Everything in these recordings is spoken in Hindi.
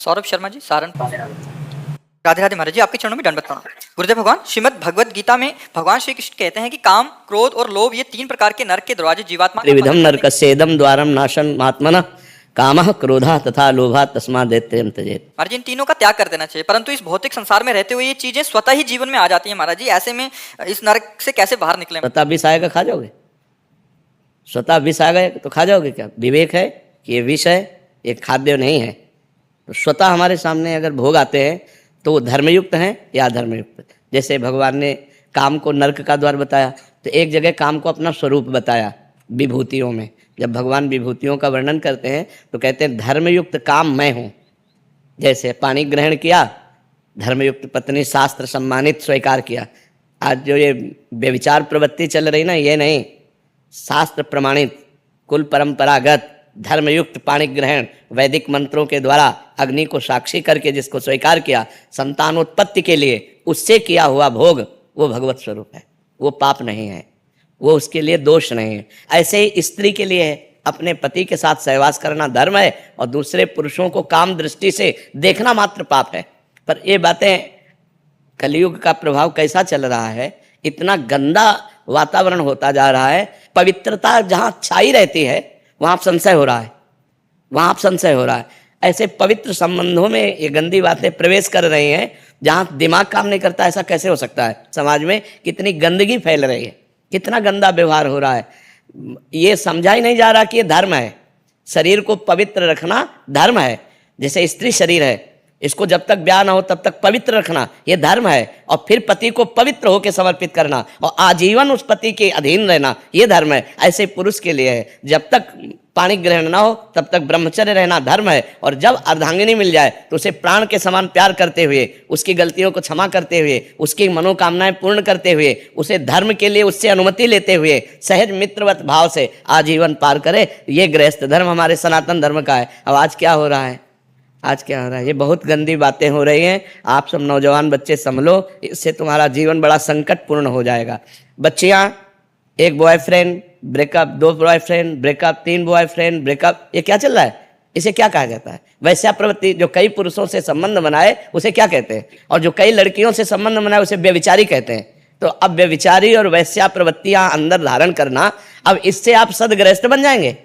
सौरभ शर्मा जी, सहारनपुर। राधे राधे महाराज जी, आपके चरणों में दंडवत प्रणाम। गुरुदेव भगवान, श्रीमद् भगवत गीता में भगवान श्री कृष्ण कहते हैं कि काम, क्रोध और लोभ ये तीन प्रकार के नरक के दरवाजे जीवात्मा का त्रिविधम नरकस्येदम द्वारम नाशन महात्मनः कामः क्रोधः तथा लोभः तस्मात् दैत्यं त्यजेत्। महाराज, इन तीनों का त्याग कर देना चाहिए, परंतु इस भौतिक संसार में रहते हुए ये चीजें स्वतः ही जीवन में आ जाती हैं। महाराज जी, ऐसे में इस नरक से कैसे बाहर निकले? स्वतः विष आएगा, खा जाओगे? स्वतः विष आ गए तो खा जाओगे क्या? विवेक है कि ये विष है, ये खाद्य नहीं है। तो स्वतः हमारे सामने अगर भोग आते हैं तो वो धर्मयुक्त हैं या अधर्मयुक्त। जैसे भगवान ने काम को नरक का द्वार बताया, तो एक जगह काम को अपना स्वरूप बताया विभूतियों में। जब भगवान विभूतियों का वर्णन करते हैं तो कहते हैं धर्मयुक्त काम मैं हूँ। जैसे पानी ग्रहण किया, धर्मयुक्त पत्नी शास्त्र सम्मानित स्वीकार किया। आज जो ये व्यभिचार प्रवृत्ति चल रही ना, ये नहीं, शास्त्र प्रमाणित कुल परंपरागत धर्मयुक्त पाणी ग्रहण वैदिक मंत्रों के द्वारा अग्नि को साक्षी करके जिसको स्वीकार किया संतानोत्पत्ति के लिए, उससे किया हुआ भोग वो भगवत स्वरूप है, वो पाप नहीं है, वो उसके लिए दोष नहीं है। ऐसे ही स्त्री के लिए है, अपने पति के साथ सहवास करना धर्म है और दूसरे पुरुषों को काम दृष्टि से देखना मात्र पाप है। पर ये बातें, कलयुग का प्रभाव कैसा चल रहा है, इतना गंदा वातावरण होता जा रहा है। पवित्रता जहाँ छाई रहती है वहाँ आप संशय हो रहा है, वहाँ आप संशय हो रहा है। ऐसे पवित्र संबंधों में ये गंदी बातें प्रवेश कर रही हैं जहाँ दिमाग काम नहीं करता। ऐसा कैसे हो सकता है? समाज में कितनी गंदगी फैल रही है, कितना गंदा व्यवहार हो रहा है। ये समझा ही नहीं जा रहा कि ये धर्म है। शरीर को पवित्र रखना धर्म है। जैसे स्त्री शरीर है, इसको जब तक ब्याह ना हो तब तक पवित्र रखना ये धर्म है, और फिर पति को पवित्र होकर समर्पित करना और आजीवन उस पति के अधीन रहना ये धर्म है। ऐसे पुरुष के लिए है, जब तक पाणी ग्रहण ना हो तब तक ब्रह्मचर्य रहना धर्म है, और जब अर्धांगिनी मिल जाए तो उसे प्राण के समान प्यार करते हुए, उसकी गलतियों को क्षमा करते हुए, उसकी मनोकामनाएं पूर्ण करते हुए, उसे धर्म के लिए उससे अनुमति लेते हुए सहज मित्रवत भाव से आजीवन पार करे। ये गृहस्थ धर्म हमारे सनातन धर्म का है। अब आज क्या हो रहा है? आज क्या हो रहा है? ये बहुत गंदी बातें हो रही हैं। आप सब नौजवान बच्चे संभलो, इससे तुम्हारा जीवन बड़ा संकटपूर्ण हो जाएगा। बच्चियाँ, एक बॉयफ्रेंड ब्रेकअप, दो बॉयफ्रेंड ब्रेकअप, तीन बॉयफ्रेंड ब्रेकअप, ये क्या चल रहा है? इसे क्या कहा जाता है? वैश्या प्रवृत्ति। जो कई पुरुषों से संबंध बनाए उसे क्या कहते हैं? और जो कई लड़कियों से संबंध बनाए उसे व्यभिचारी कहते हैं। तो अब व्यभिचारी और वैश्या प्रवृत्तियाँ अंदर धारण करना, अब इससे आप सदगृहस्थ बन जाएंगे।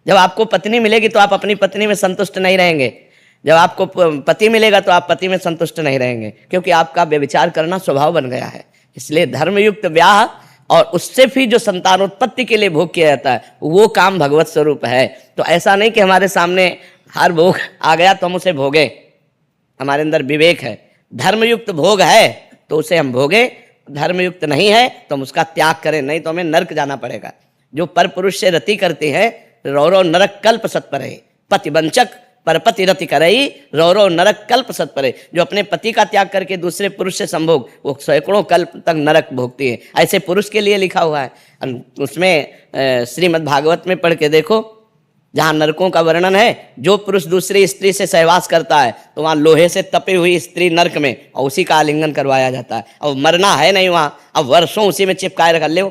जब आपको पत्नी मिलेगी तो आप अपनी पत्नी में संतुष्ट नहीं रहेंगे, जब आपको पति मिलेगा तो आप पति में संतुष्ट नहीं रहेंगे, क्योंकि आपका व्यभिचार करना स्वभाव बन गया है। इसलिए धर्मयुक्त ब्याह और उससे फिर जो संतानोत्पत्ति के लिए भोग किया जाता है वो काम भगवत स्वरूप है। तो ऐसा नहीं कि हमारे सामने हर भोग आ गया तो हम उसे भोगे। हमारे अंदर विवेक है, धर्मयुक्त भोग है तो उसे हम भोगे, धर्मयुक्त नहीं है तो हम उसका त्याग करें, नहीं तो हमें नरक जाना पड़ेगा। जो पर पुरुष से रति करती है रौरव नरक कल्प सत्परे, पतिवंचक परपति रति करई रौरव नरक कल्प सत्परे। जो अपने पति का त्याग करके दूसरे पुरुष से संभोग, वो सैकड़ों कल्प तक नरक भोगती है। ऐसे पुरुष के लिए लिखा हुआ है। उसमें श्रीमद् भागवत में पढ़ के देखो, जहाँ नरकों का वर्णन है, जो पुरुष दूसरी स्त्री से सहवास करता है तो वहाँ लोहे से तपी हुई स्त्री नरक में, और उसी का आलिंगन करवाया जाता है। अब मरना है नहीं वहाँ, अब वर्षों उसी में चिपकाए रख ले।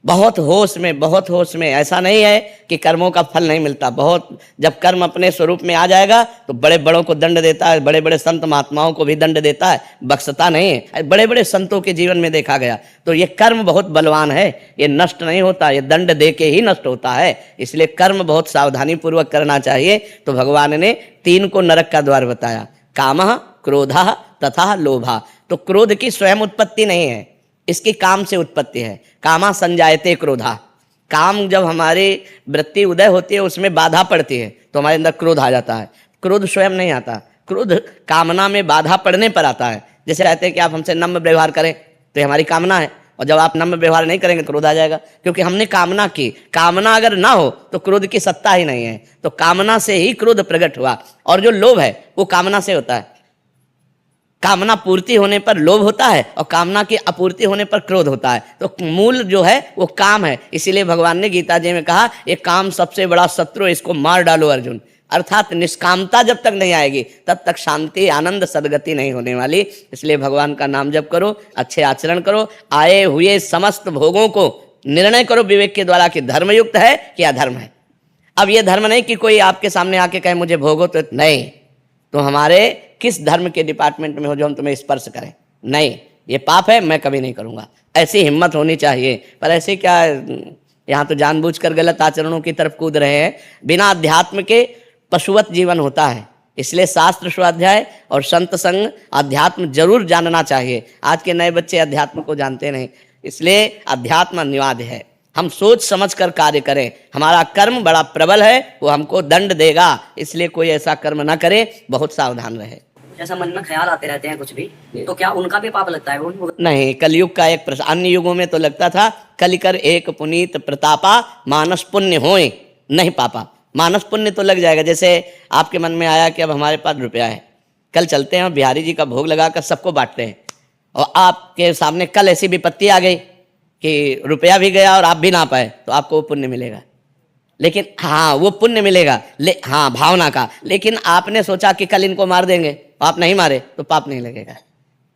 बहुत होश में, बहुत होश में। ऐसा नहीं है कि कर्मों का फल नहीं मिलता। बहुत, जब कर्म अपने स्वरूप में आ जाएगा तो बड़े बड़ों को दंड देता है, बड़े बड़े संत महात्माओं को भी दंड देता है, बख्शता नहीं है। बड़े बड़े संतों के जीवन में देखा गया। तो ये कर्म बहुत बलवान है, ये नष्ट नहीं होता, ये दंड दे के ही नष्ट होता है। इसलिए कर्म बहुत सावधानी पूर्वक करना चाहिए। तो भगवान ने तीन को नरक का द्वार बताया, कामः, क्रोधः तथा लोभः। तो क्रोध की स्वयं उत्पत्ति नहीं है, इसकी काम से उत्पत्ति है। कामा संजायते क्रोधा। काम जब हमारी वृत्ति उदय होती है उसमें बाधा पड़ती है तो हमारे अंदर क्रोध आ जाता है। क्रोध स्वयं नहीं आता, क्रोध कामना में बाधा पड़ने पर आता है। जैसे कहते हैं कि आप हमसे नम्र व्यवहार करें तो ये हमारी कामना है, और जब आप नम्र व्यवहार नहीं करेंगे क्रोध आ जाएगा, क्योंकि हमने कामना की। कामना अगर ना हो तो क्रोध की सत्ता ही नहीं है। तो कामना से ही क्रोध प्रकट हुआ। और जो लोभ है वो कामना से होता है। कामना पूर्ति होने पर लोभ होता है और कामना की अपूर्ति होने पर क्रोध होता है। तो मूल जो है वो काम है। इसीलिए भगवान ने गीता जी में कहा, ये काम सबसे बड़ा शत्रु, इसको मार डालो अर्जुन। अर्थात निष्कामता जब तक नहीं आएगी तब तक शांति, आनंद, सदगति नहीं होने वाली। इसलिए भगवान का नाम जप करो, अच्छे आचरण करो, आए हुए समस्त भोगों को निर्णय करो विवेक के द्वारा कि धर्मयुक्त है कि अधर्म है। अब ये धर्म नहीं कि कोई आपके सामने आके कहे मुझे भोगो, तो नहीं, तो हमारे किस धर्म के डिपार्टमेंट में हो जो हम तुम्हें स्पर्श करें? नहीं, ये पाप है, मैं कभी नहीं करूँगा। ऐसी हिम्मत होनी चाहिए। पर ऐसे क्या, यहाँ तो जानबूझकर गलत आचरणों की तरफ कूद रहे हैं। बिना अध्यात्म के पशुवत जीवन होता है। इसलिए शास्त्र स्वाध्याय और संत संग अध्यात्म जरूर जानना चाहिए। आज के नए बच्चे अध्यात्म को जानते नहीं, इसलिए अध्यात्म अनिवार्य है। हम सोच समझ कर कार्य करें। हमारा कर्म बड़ा प्रबल है, वो हमको दंड देगा, इसलिए कोई ऐसा कर्म ना करे, बहुत सावधान रहे। जैसा मन में ख्याल आते रहते हैं कुछ भी, तो क्या उनका भी पाप लगता है? वो नहीं, कलयुग का एक प्रश्न। अन्य युगों में तो लगता था कलिकर एक पुनीत प्रतापा मानस पुण्य होए नहीं पापा। मानस पुण्य तो लग जाएगा। जैसे आपके मन में आया कि अब हमारे पास रुपया है, कल चलते हैं और बिहारी जी का भोग लगाकर सबको बांटते हैं, और आपके सामने कल ऐसी विपत्ति आ गई कि रुपया भी गया और आप भी ना पाए, तो आपको वो पुण्य मिलेगा। लेकिन हाँ, वो पुण्य मिलेगा, हाँ भावना का। लेकिन आपने सोचा कि कल इनको मार देंगे, आप नहीं मारे, तो पाप नहीं लगेगा।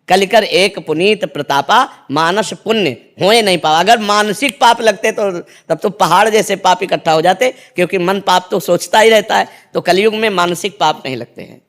कलिकर एक पुनीत प्रतापा मानस पुण्य होए नहीं पावा। अगर मानसिक पाप लगते तो तब तो पहाड़ जैसे पाप इकट्ठा हो जाते, क्योंकि मन पाप तो सोचता ही रहता है। तो कलयुग में मानसिक पाप नहीं लगते हैं।